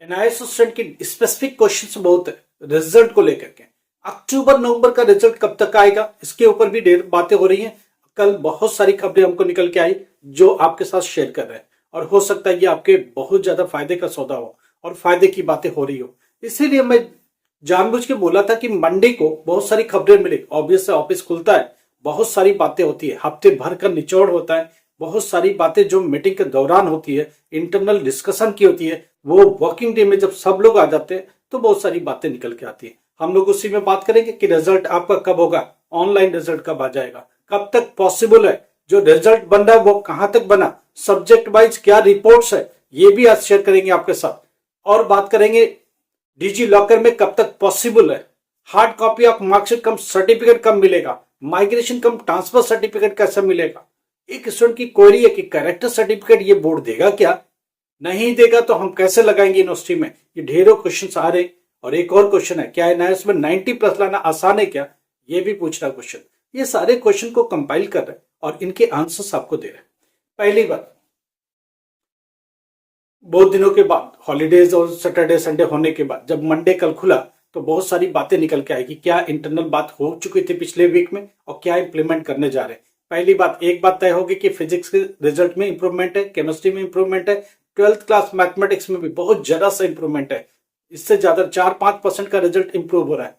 NIS student की specific questions बहुत है रिजल्ट को लेकर के। अक्टूबर नवंबर का रिजल्ट कब तक आएगा इसके ऊपर भी ढेर बातें हो रही हैं। कल बहुत सारी खबरें हमको निकल के आई जो आपके साथ शेयर कर रहे हैं और हो सकता है ये आपके बहुत ज्यादा फायदे का सौदा हो और फायदे की बातें हो रही हो। इसीलिए मैं जानबूझ के बोला था कि मंडे को बहुत सारी खबरें मिले। ऑब्वियस ऑफिस खुलता है, बहुत सारी बातें होती है, हफ्ते भर का निचोड़ होता है, बहुत सारी बातें जो मीटिंग के दौरान होती है, इंटरनल डिस्कशन की होती है, वो वर्किंग डे में जब सब लोग आ जाते हैं तो बहुत सारी बातें निकल के आती है। हम लोग उसी में बात करेंगे कि रिजल्ट आपका कब होगा, ऑनलाइन रिजल्ट कब आ जाएगा, कब तक पॉसिबल है, जो रिजल्ट बन रहा है वो कहां तक बना, सब्जेक्ट वाइज क्या रिपोर्ट्स है, ये भी आज शेयर करेंगे आपके साथ। और बात करेंगे डिजी लॉकर में कब तक पॉसिबल है, hard copy of marksheet come certificate कब मिलेगा, माइग्रेशन कम ट्रांसफर सर्टिफिकेट कैसे मिलेगा। एक स्टूडेंट की क्वेरी है कि कैरेक्टर सर्टिफिकेट ये बोर्ड देगा क्या, नहीं देगा तो हम कैसे लगाएंगे यूनिवर्सिटी में, ये ढेरों क्वेश्चन आ रहे। और एक और क्वेश्चन है, क्या एनआईएस में 90+ लाना आसान है क्या, ये भी पूछ रहा क्वेश्चन। ये सारे क्वेश्चन को कंपाइल कर रहे हैं और इनके आंसर्स आपको दे रहे हैं। पहली बात, बहुत दिनों के बाद हॉलीडेज और सैटरडे संडे होने के बाद जब मंडे कल खुला तो बहुत सारी बातें निकल के आएगी। क्या इंटरनल बात हो चुकी थी पिछले वीक में और क्या इंप्लीमेंट करने जा रहे हैं। पहली बात, एक बात तय होगी कि फिजिक्स के रिजल्ट में इंप्रूवमेंट है, केमिस्ट्री में इंप्रूवमेंट है, 12th क्लास मैथमेटिक्स में भी बहुत ज्यादा सा इंप्रूवमेंट है। इससे ज्यादा 4-5% का रिजल्ट इंप्रूव हो रहा है।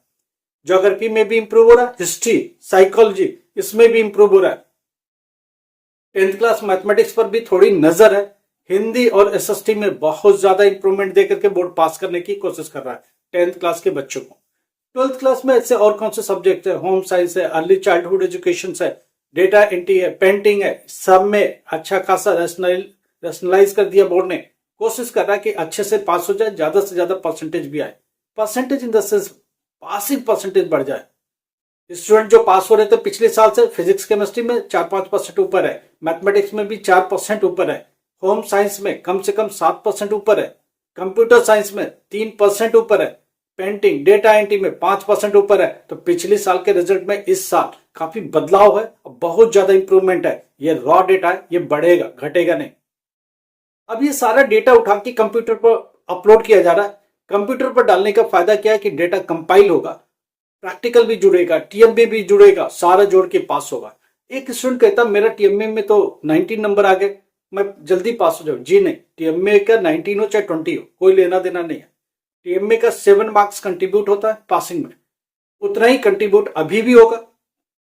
ज्योग्राफी में भी इंप्रूव हो रहा है, हिस्ट्री साइकोलॉजी इसमें भी इंप्रूव हो रहा है। 10th क्लास मैथमेटिक्स पर भी थोड़ी नजर है। हिंदी और एसएसटी में बहुत ज्यादा इंप्रूवमेंट देकर के बोर्ड पास करने की कोशिश कर रहा है 10th क्लास के बच्चों को। 12th क्लास में ऐसे और कौन से सब्जेक्ट है, होम साइंस है, अर्ली चाइल्डहुड एजुकेशन है, डेटा एंट्री है, पेंटिंग है, सब में अच्छा खासा रैशनलाइज कर दिया बोर्ड ने। कोशिश कर रहा है कि अच्छे से पास हो जाए, ज्यादा से ज्यादा परसेंटेज भी आए, percentage in the sense passing percentage बढ़ जाए। स्टूडेंट जो पास हो रहे थे पिछले साल से फिजिक्स केमिस्ट्री में 4-5% ऊपर है, मैथमेटिक्स में भी 4% ऊपर है, होम साइंस में कम से कम 7% ऊपर है, कंप्यूटर साइंस में 3% ऊपर है, पेंटिंग डेटा एंट्री में 5% ऊपर है। तो पिछले साल के रिजल्ट में इस साल काफी बदलाव है और बहुत ज्यादा इंप्रूवमेंट है। ये रॉ डेटा है, ये बढ़ेगा घटेगा नहीं। अब ये सारा डेटा उठा के कंप्यूटर पर अपलोड किया जा रहा है। कंप्यूटर पर डालने का फायदा क्या है कि डेटा कंपाइल होगा, प्रैक्टिकल भी जुड़ेगा, टीएमए भी जुड़ेगा, सारा जोड़ के पास होगा। एक स्टूडेंट कहता मेरा टीएमए में तो 19 नंबर आ गए, मैं जल्दी पास हो जाऊं। जी नहीं, टीएमए का 19 हो चाहे 20 हो, कोई लेना देना नहीं है। टीएमए का 7 मार्क्स कंट्रीब्यूट होता है पासिंग में, उतना ही कंट्रीब्यूट अभी भी होगा।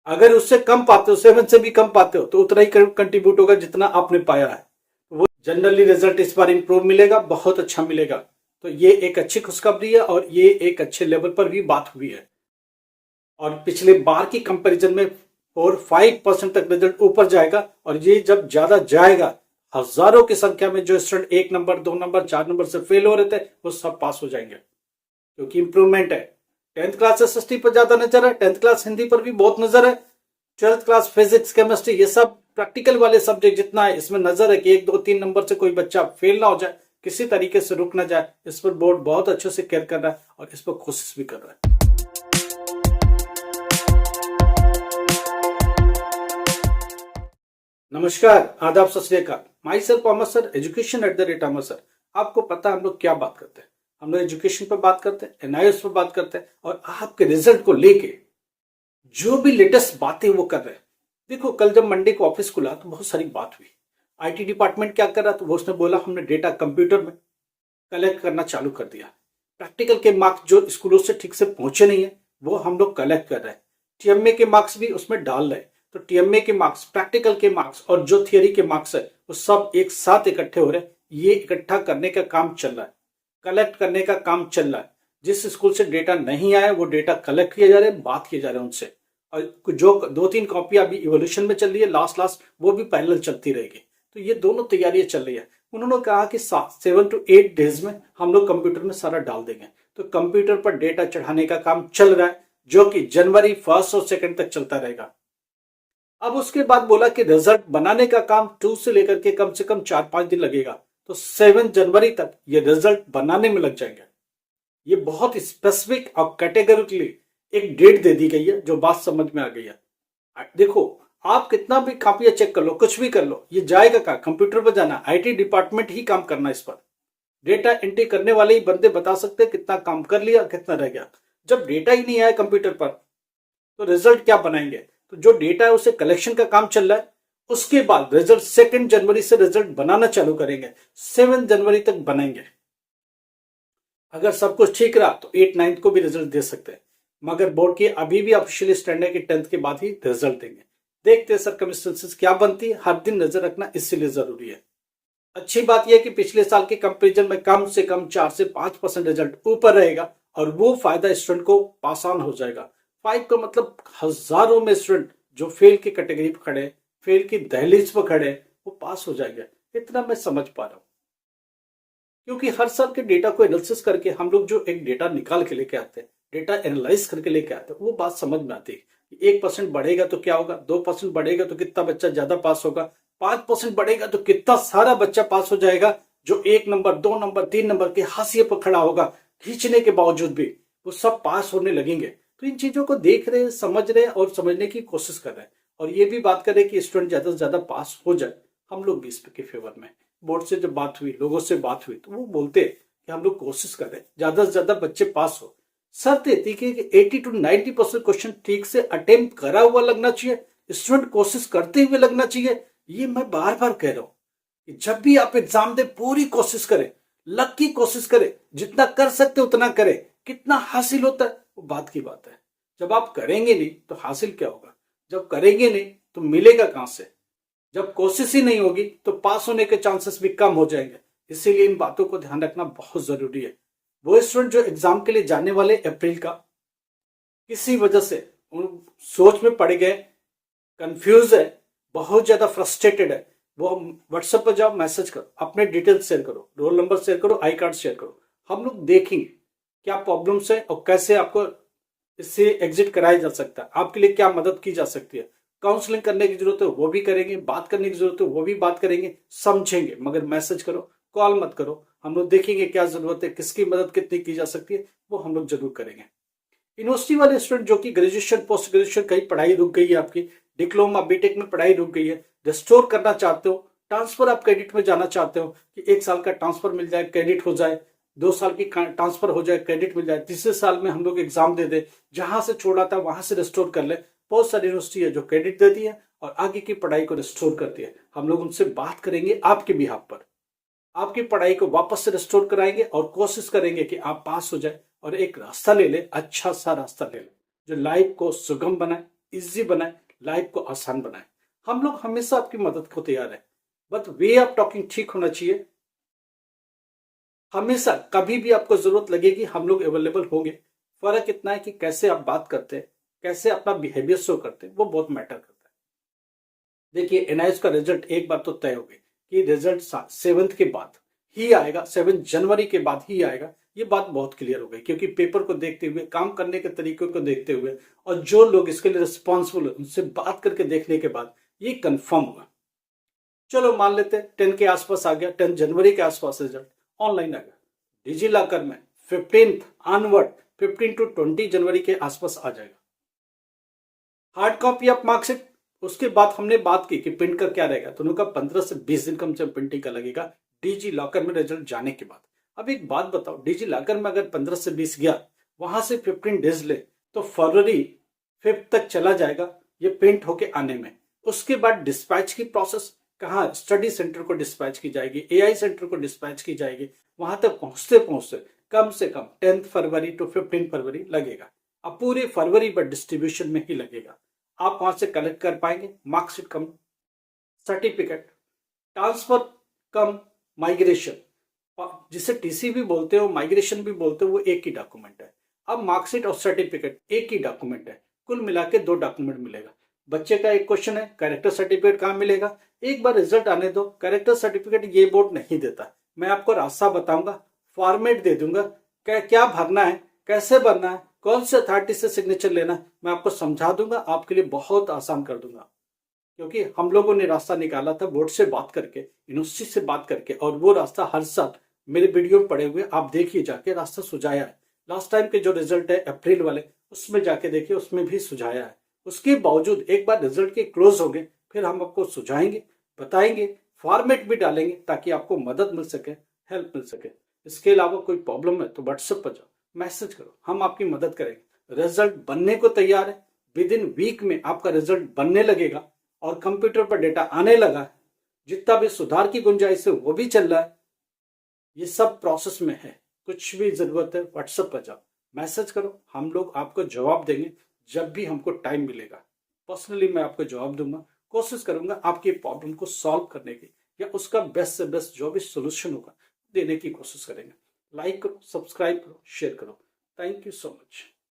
अगर उससे कम पाते हो, 7 से भी कम पाते हो, तो उतना ही कंट्रीब्यूट होगा जितना आपने पाया है। वो जनरली रिजल्ट इस बार इंप्रूव मिलेगा, बहुत अच्छा मिलेगा। तो ये एक अच्छी खुशखबरी है और ये एक अच्छे लेवल पर भी बात हुई है। और पिछले बार की कंपैरिजन में 4-5% तक रिजल्ट ऊपर जाएगा। और ये जब ज्यादा जाएगा, हजारों की संख्या में जो स्टूडेंट 1 नंबर 2 नंबर 4 नंबर से फेल हो रहे थे वो सब पास हो जाएंगे, क्योंकि इंप्रूवमेंट है। 10th क्लास एसएसटी पर ज्यादा नजर है, 10th क्लास हिंदी पर भी बहुत नजर है, 12th क्लास फिजिक्स केमिस्ट्री ये सब प्रैक्टिकल वाले सब्जेक्ट जितना है इसमें नजर है कि 1 2 3 नंबर से कोई बच्चा फेल ना हो जाए, किसी तरीके से रुक ना जाए। इस पर बोर्ड बहुत अच्छे से केयर कर रहा है और इस पर कोशिश भी कर रहा है। नमस्कार, आदाब, सत श्री अकाल। माई सेल्फ अमर सर, education@अमर सर। आपको पता है हम लोग क्या बात करते हैं, हम लोग एजुकेशन पर बात करते हैं, एनआईएस पर बात करते हैं और आपके रिजल्ट को लेके जो भी लेटेस्ट बातें वो कर रहे हैं। देखो, कल जब मंडे को ऑफिस खुला तो बहुत सारी बात हुई। आईटी डिपार्टमेंट क्या कर रहा, तो वो उसने बोला हमने डेटा कंप्यूटर में कलेक्ट करना चालू कर दिया। प्रैक्टिकल के मार्क्स जो स्कूलों से ठीक से पहुंचे नहीं है वो हम लोग कलेक्ट कर रहे हैं। टीएमए के मार्क्स भी उसमें डाल रहे हैं। तो टीएमए के मार्क्स, प्रैक्टिकल के मार्क्स और जो थियरी के मार्क्स है वो सब एक साथ इकट्ठे हो रहे हैं। ये इकट्ठा करने का काम चल रहा है, कलेक्ट करने का काम चल रहा है। जिस स्कूल से डेटा नहीं आया वो डेटा कलेक्ट किया जा रहा है, बात किए जा रहे हैं उनसे। और जो 2-3 कॉपियां अभी इवोल्यूशन में चल रही है, लास्ट वो भी पैरेलल चलती रहेगी। तो ये दोनों तैयारियां चल रही है। उन्होंने कहा कि 7 to 8 डेज में हम लोग कंप्यूटर में सारा डाल देंगे। तो कंप्यूटर पर डेटा चढ़ाने का काम चल रहा है, जो कि जनवरी 1 और 2 तक चलता रहेगा। अब उसके बाद बोला कि रिजल्ट बनाने का काम 2 से लेकर के कम से कम 4-5 दिन लगेगा। तो 7 जनवरी तक ये रिजल्ट बनाने में लग जाएंगे। ये बहुत स्पेसिफिक और कैटेगरिकली एक डेट दे दी गई है, जो बात समझ में आ गई है। देखो, आप कितना भी कॉपियां चेक कर लो, कुछ भी कर लो, ये जाएगा क्या, कंप्यूटर पर जाना, आईटी डिपार्टमेंट ही काम करना इस पर। डेटा एंट्री करने वाले ही बंदे बता सकते हैं कितना काम कर लिया, कितना रह गया। जब डेटा ही नहीं आया कंप्यूटर पर तो रिजल्ट क्या बनाएंगे? तो जो डेटा है उसे कलेक्शन का काम चल रहा है, उसके बाद रिजल्ट 2 जनवरी से रिजल्ट बनाना चालू करेंगे, 7 जनवरी तक बनाएंगे। अगर सब कुछ ठीक रहा तो 8-9 को भी रिजल्ट दे सकते हैं, मगर बोर्ड की अभी भी ऑफिशियली स्टैंड है कि 10th के बाद ही रिजल्ट देंगे। देखते हैं सर्कमस्टेंसेस क्या बनती है, हर दिन नजर रखना इसीलिए जरूरी है। अच्छी बात यह है कि पिछले साल के कंपैरिजन में कम से कम 4 से 5% रिजल्ट ऊपर रहेगा और वो फायदा स्टूडेंट को पास ऑन हो जाएगा। 5 का मतलब हजारों में स्टूडेंट जो फेल की कैटेगरी पर खड़े, फेल की दहलीज पर खड़े, वो पास हो जाएंगे। इतना मैं समझ पा रहा हूँ, क्योंकि हर साल के डेटा को एनालिसिस करके हम लोग जो एक डेटा निकाल के लेके आते हैं, डेटा एनालाइज करके लेके आते हैं, वो बात समझ में आती है। 1% बढ़ेगा तो क्या होगा, 2% बढ़ेगा तो कितना बच्चा ज्यादा पास होगा, 5% बढ़ेगा तो कितना सारा बच्चा पास हो जाएगा जो 1 नंबर 2 नंबर 3 नंबर के हाशिए पर खड़ा होगा, खींचने के बावजूद भी वो सब पास होने लगेंगे। तो इन चीजों को देख रहे हैं, समझ रहे हैं और समझने की कोशिश कर रहे हैं, और ये भी बात करें कि स्टूडेंट ज्यादा से ज्यादा पास हो जाए। हम लोग भी इसके फेवर में, बोर्ड से जब बात हुई, लोगों से बात हुई, तो वो बोलते कि हम लोग कोशिश कर रहे हैं ज्यादा से ज्यादा बच्चे पास हो। शर्त थी कि 80 to 90% क्वेश्चन ठीक से अटेम्प्ट करा हुआ लगना चाहिए, स्टूडेंट कोशिश करते हुए लगना चाहिए। ये मैं बार बार कह रहा हूं कि जब भी आप एग्जाम दे पूरी कोशिश करें, लक की कोशिश करें, जितना कर सकते उतना करें। कितना हासिल होता है वो बात की बात है। जब आप करेंगे नहीं तो हासिल क्या होगा, जब करेंगे नहीं तो मिलेगा कहां से। जब कोशिश ही नहीं होगी तो पास होने के चांसेस भी कम हो जाएंगे। इसीलिए इन बातों को ध्यान रखना बहुत जरूरी है। वो स्टूडेंट जो एग्जाम के लिए जाने वाले अप्रैल का, किसी वजह से उन सोच में पड़ गए, कंफ्यूज है, बहुत ज्यादा फ्रस्ट्रेटेड है, वो व्हाट्सएप पर जाओ, मैसेज करो, अपने डिटेल्स शेयर करो, रोल नंबर शेयर करो, आई कार्ड शेयर करो। हम लोग देखेंगे क्या प्रॉब्लम्स है और कैसे आपको इससे एग्जिट कराया जा सकता है, आपके लिए क्या मदद की जा सकती है। काउंसलिंग करने की जरूरत है वो भी करेंगे, बात करने की जरूरत है वो भी बात करेंगे, समझेंगे। मगर मैसेज करो, कॉल मत करो। हम लोग देखेंगे क्या जरूरत है, किसकी मदद कितनी की जा सकती है, वो हम लोग जरूर करेंगे। यूनिवर्सिटी वाले स्टूडेंट जो कि ग्रेजुएशन पोस्ट ग्रेजुएशन कहीं पढ़ाई रुक गई है, आपकी डिप्लोमा बीटेक में पढ़ाई रुक गई है, रिस्टोर करना चाहते हो, ट्रांसफर आप क्रेडिट में जाना चाहते हो कि 1 साल का ट्रांसफर मिल जाए, क्रेडिट हो जाए, 2 साल की ट्रांसफर हो जाए, क्रेडिट मिल जाए, तीसरे साल में हम लोग एग्जाम दे दे, जहां से छोड़ा था वहां से रिस्टोर कर ले। बहुत सारी यूनिवर्सिटी है जो क्रेडिट देती है और आगे की पढ़ाई को रिस्टोर करती है। हम लोग उनसे बात करेंगे आपके बिहाफ पर, आपकी पढ़ाई को वापस से रिस्टोर कराएंगे और कोशिश करेंगे कि आप पास हो जाए और एक रास्ता ले ले, अच्छा सा रास्ता ले ले जो लाइफ को सुगम बनाए, इजी बनाए, लाइफ को आसान बनाए। हम लोग हमेशा आपकी मदद को तैयार है, बट वे ऑफ टॉकिंग ठीक होना चाहिए। हमेशा कभी भी आपको जरूरत लगेगी हम लोग अवेलेबल होंगे। फर्क इतना है कि कैसे आप बात करते हैं, कैसे अपना बिहेवियर शो करते हैं, वो बहुत मैटर करता है। देखिए एनआईएस का रिजल्ट एक बार तो तय हो गई कि रिजल्ट 7th के बाद ही आएगा, 7 जनवरी के बाद ही आएगा। ये बात बहुत क्लियर हो गई, क्योंकि पेपर को देखते हुए, काम करने के तरीके को देखते हुए और जो लोग इसके लिए रिस्पॉन्सिबल है उनसे बात करके देखने के बाद ये कंफर्म हुआ। चलो मान लेते हैं 10 के आसपास आ गया, 10 जनवरी के आसपास रिजल्ट ऑनलाइन आ गया डिजी लॉकर में, 15th ऑनवर्ड 15 to 20 जनवरी के आसपास आ जाएगा हार्ड कॉपी ऑफ मार्कशीट। उसके बाद हमने बात की कि प्रिंट का क्या रहेगा, तो उनका 15 से 20 दिन कम से कम प्रिंटिंग का लगेगा डिजी लॉकर में रिजल्ट जाने के बाद। अब एक बात बताओ, डिजी लॉकर में अगर 15 से 20 गया, वहां से 15 डेज ले तो फरवरी 5 तक चला जाएगा ये प्रिंट होके आने में। उसके बाद डिस्पैच की प्रोसेस, कहाँ स्टडी सेंटर को डिस्पैच की जाएगी, एआई सेंटर को डिस्पैच की जाएगी, वहां तक पहुंचते पहुंचते कम से कम 10 फरवरी to 15 फरवरी लगेगा। अब पूरे फरवरी पर डिस्ट्रीब्यूशन में ही लगेगा। आप वहां से कलेक्ट कर पाएंगे मार्कशीट कम, सर्टिफिकेट, ट्रांसफर कम, माइग्रेशन, जिसे टीसी भी बोलते हो, माइग्रेशन भी बोलते हो, वो एक ही डॉक्यूमेंट है। अब मार्कशीट और सर्टिफिकेट एक ही डॉक्यूमेंट है, कुल मिला के 2 डॉक्यूमेंट मिलेगा। बच्चे का एक क्वेश्चन है कैरेक्टर सर्टिफिकेट कहाँ मिलेगा, एक बार रिजल्ट आने दो। कैरेक्टर सर्टिफिकेट ये बोर्ड नहीं देता, मैं आपको रास्ता बताऊंगा, फॉर्मेट दे दूंगा, क्या भरना है, कैसे भरना है, कौन से अथॉरिटी से सिग्नेचर लेना है, मैं आपको समझा दूंगा, आपके लिए बहुत आसान कर दूंगा। क्योंकि हम लोगों ने रास्ता निकाला था बोर्ड से बात करके, यूनिवर्सिटी से बात करके, और वो रास्ता हर साल मेरे वीडियो में पड़े हुए आप देखिए जाके, रास्ता सुझाया है। लास्ट टाइम के जो रिजल्ट है अप्रैल वाले, उसमें जाके देखिए, उसमें भी सुझाया है। उसके बावजूद एक बार रिजल्ट के क्लोज हो गए फिर हम आपको सुझाएंगे, बताएंगे, फॉर्मेट भी डालेंगे ताकि आपको मदद मिल सके, हेल्प मिल सके। इसके अलावा कोई प्रॉब्लम है तो व्हाट्सएप पर जाओ, मैसेज करो, हम आपकी मदद करेंगे। रिजल्ट बनने को तैयार है, विद इन वीक में आपका रिजल्ट बनने लगेगा और कंप्यूटर पर डेटा आने लगा है। जितना भी सुधार की गुंजाइश है वो भी चल रहा है, ये सब प्रोसेस में है। कुछ भी जरूरत है व्हाट्सएप पर जाओ, मैसेज करो, हम लोग आपको जवाब देंगे जब भी हमको टाइम मिलेगा। पर्सनली मैं आपको जवाब दूंगा, कोशिश करूंगा आपकी प्रॉब्लम को सॉल्व करने की, या उसका बेस्ट से बेस्ट जो भी सोल्यूशन होगा देने की कोशिश करेंगे। लाइक करो, सब्सक्राइब करो, शेयर करो। Thank you so much.